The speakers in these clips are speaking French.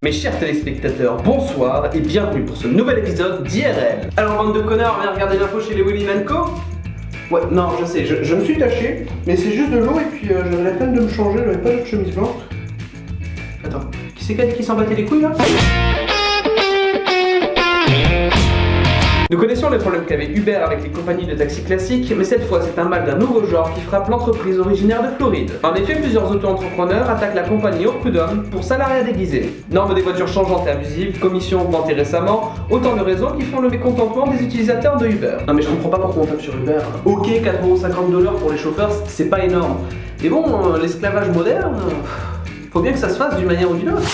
Mes chers téléspectateurs, bonsoir et bienvenue pour ce nouvel épisode d'IRL. Alors bande de connards, viens regarder l'info chez les Willy Co. Ouais, non, je sais, je me suis taché, mais c'est juste de l'eau et puis j'avais la peine de me changer, j'avais pas d'autre chemise blanche. Attends, qui c'est qui s'en battait les couilles là? Nous connaissions les problèmes qu'avait Uber avec les compagnies de taxi classiques, mais cette fois c'est un mal d'un nouveau genre qui frappe l'entreprise originaire de Floride. En effet, plusieurs auto-entrepreneurs attaquent la compagnie au prud'homme pour salariat déguisé. Normes des voitures changeantes et abusives, commissions augmentées récemment, autant de raisons qui font le mécontentement des utilisateurs de Uber. Non mais je comprends pas pourquoi on tape sur Uber. Ok, 4,50€ pour les chauffeurs, c'est pas énorme. Mais bon, l'esclavage moderne, faut bien que ça se fasse d'une manière ou d'une autre.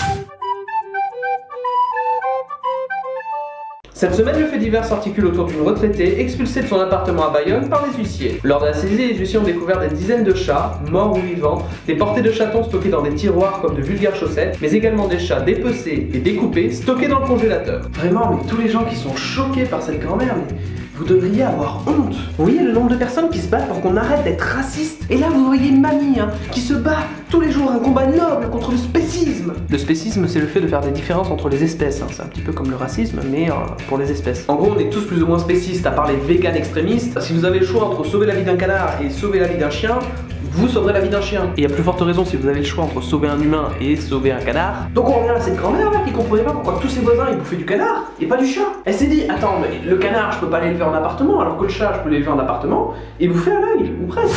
Cette semaine, le fait divers s'articule autour d'une retraitée expulsée de son appartement à Bayonne par les huissiers. Lors de la saisie, les huissiers ont découvert des dizaines de chats, morts ou vivants, des portées de chatons stockés dans des tiroirs comme de vulgaires chaussettes, mais également des chats dépecés et découpés stockés dans le congélateur. Vraiment, mais tous les gens qui sont choqués par cette grand-mère, mais vous devriez avoir honte. Vous voyez le nombre de personnes qui se battent pour qu'on arrête d'être raciste. Et là, vous voyez une mamie qui se bat tous les jours, un combat noble contre le spécisme. Le spécisme, c'est le fait de faire des différences entre les espèces. C'est un petit peu comme le racisme, mais pour les espèces. En gros, on est tous plus ou moins spécistes, à part les véganes extrémistes. Si vous avez le choix entre sauver la vie d'un canard et sauver la vie d'un chien, vous sauverez la vie d'un chien. Et à plus forte raison si vous avez le choix entre sauver un humain et sauver un canard. Donc on revient à cette grand-mère là qui comprenait pas pourquoi tous ses voisins ils bouffaient du canard et pas du chat. Elle s'est dit, attends, mais le canard je peux pas l'élever en appartement, alors que le chat je peux l'élever en appartement et bouffer à l'œil, ou presque.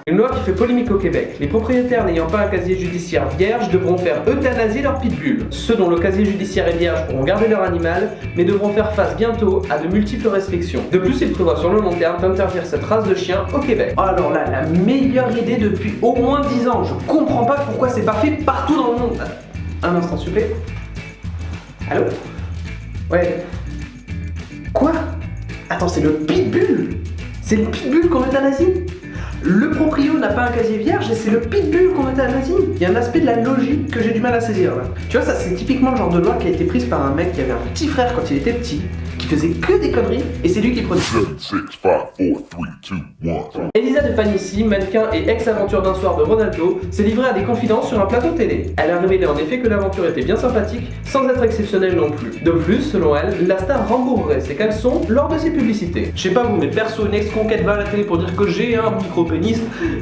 Une loi qui fait polémique au Québec. Les propriétaires n'ayant pas un casier judiciaire vierge devront faire euthanasier leur pitbull. Ceux dont le casier judiciaire est vierge pourront garder leur animal, mais devront faire face bientôt à de multiples restrictions. De plus, il prévoit sur le long terme d'interdire cette race de chien au Québec. Alors là, la meilleure idée depuis au moins 10 ans. Je comprends pas pourquoi c'est pas fait partout dans le monde. Un instant, s'il vous plaît. Allô? Ouais. Quoi? Attends, c'est le pitbull? C'est le pitbull qu'on euthanasie? Le proprio n'a pas un casier vierge et c'est le pitbull qu'on euthanasie. Il y a un aspect de la logique que j'ai du mal à saisir là. Tu vois, ça c'est typiquement le genre de loi qui a été prise par un mec qui avait un petit frère quand il était petit, qui faisait que des conneries et c'est lui qui prenait. 7, 6, 5, 4, 3, 2, 1. Elisa de Panici, mannequin et ex-aventure d'un soir de Ronaldo, s'est livrée à des confidences sur un plateau télé. Elle a révélé en effet que l'aventure était bien sympathique, sans être exceptionnelle non plus. De plus, selon elle, la star rembourrerait ses caleçons lors de ses publicités. Je sais pas vous, mais perso, une ex-conquête va à la télé pour dire que j'ai un micro-pénis,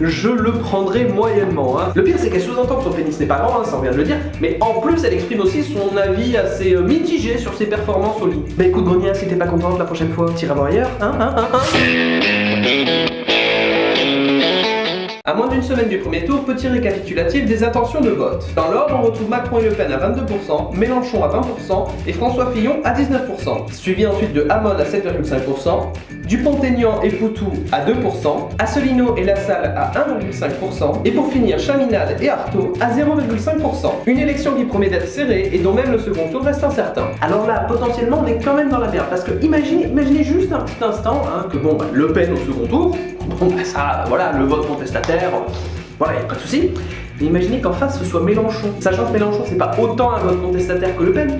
je le prendrai moyennement. Le pire, c'est qu'elle sous-entend que son pénis n'est pas grand, ça on vient de le dire, mais en plus, elle exprime aussi son avis assez mitigé sur ses performances au lit. Bah écoute, Grenier, si t'es pas contente la prochaine fois, t'iras voir ailleurs, À moins d'une semaine du premier tour, petit récapitulatif des intentions de vote. Dans l'ordre, on retrouve Macron et Le Pen à 22%, Mélenchon à 20% et François Fillon à 19%. Suivi ensuite de Hamon à 7,5%, Dupont-Aignan et Poutou à 2%, Asselineau et Lassalle à 1,5% et pour finir Chaminade et Artaud à 0,5%. Une élection qui promet d'être serrée et dont même le second tour reste incertain. Alors là, potentiellement, on est quand même dans la merde parce que imaginez juste un petit instant que bon, Le Pen au second tour, bon bah ça, voilà, le vote contestataire, voilà, y a pas de souci. Mais imaginez qu'en face ce soit Mélenchon. Sachant que Mélenchon c'est pas autant un vote contestataire que Le Pen,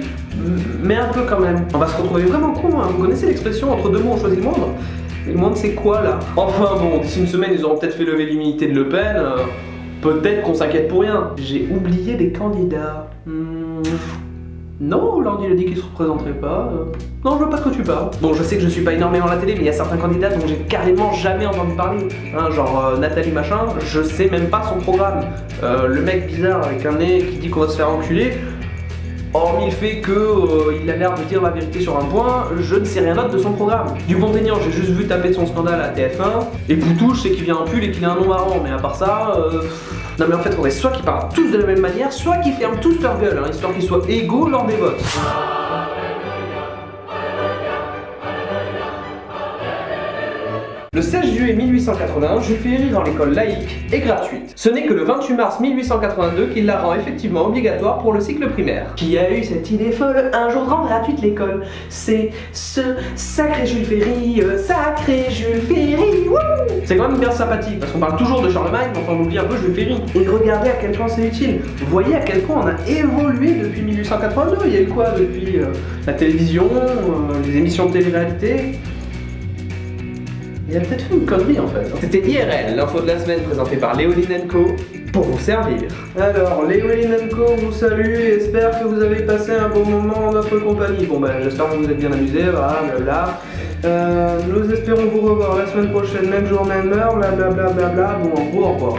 mais un peu quand même. On va se retrouver vraiment con, Vous connaissez l'expression entre deux mots on choisit le moindre? Et le moindre c'est quoi là? Enfin bon, d'ici une semaine ils auront peut-être fait lever l'immunité de Le Pen, peut-être qu'on s'inquiète pour rien. J'ai oublié des candidats. Non, Hollande il a dit qu'il se représenterait pas. Non, je veux pas que tu parles. Bon, je sais que je suis pas énormément à la télé, mais il y a certains candidats dont j'ai carrément jamais entendu parler. Genre Nathalie Machin, je sais même pas son programme. Le mec bizarre avec un nez qui dit qu'on va se faire enculer, hormis le fait qu'il a l'air de dire la vérité sur un point, je ne sais rien d'autre de son programme. Dupont-Aignan, j'ai juste vu taper de son scandale à TF1, et Poutou, je sais qu'il vient en pull et qu'il a un nom marrant, mais à part ça... Non mais en fait, il faudrait soit qu'ils parlent tous de la même manière, soit qu'ils ferment tous leur gueule, histoire qu'ils soient égaux lors des votes. Le 16 juillet 1881, Jules Ferry rend l'école laïque et gratuite. Ce n'est que le 28 mars 1882 qu'il la rend effectivement obligatoire pour le cycle primaire. Qui a eu cette idée folle, un jour de rendre gratuite l'école? C'est ce sacré Jules Ferry, sacré Jules Ferry, wouh! C'est quand même bien sympathique, parce qu'on parle toujours de Charlemagne, mais enfin on oublie un peu Jules Ferry. Et regardez à quel point c'est utile. Vous voyez à quel point on a évolué depuis 1882. Il y a eu quoi depuis la télévision, les émissions de télé-réalité? Il a peut-être fait une connerie en fait. C'était IRL, l'info de la semaine présentée par Léoline Co. pour vous servir. Alors, Llewellyn & Co vous salue et espère que vous avez passé un bon moment en notre compagnie. Bon ben, j'espère que vous êtes bien amusés, voilà, blabla. Nous espérons vous revoir la semaine prochaine, même jour, même heure, blablabla. Bon, en gros, au revoir.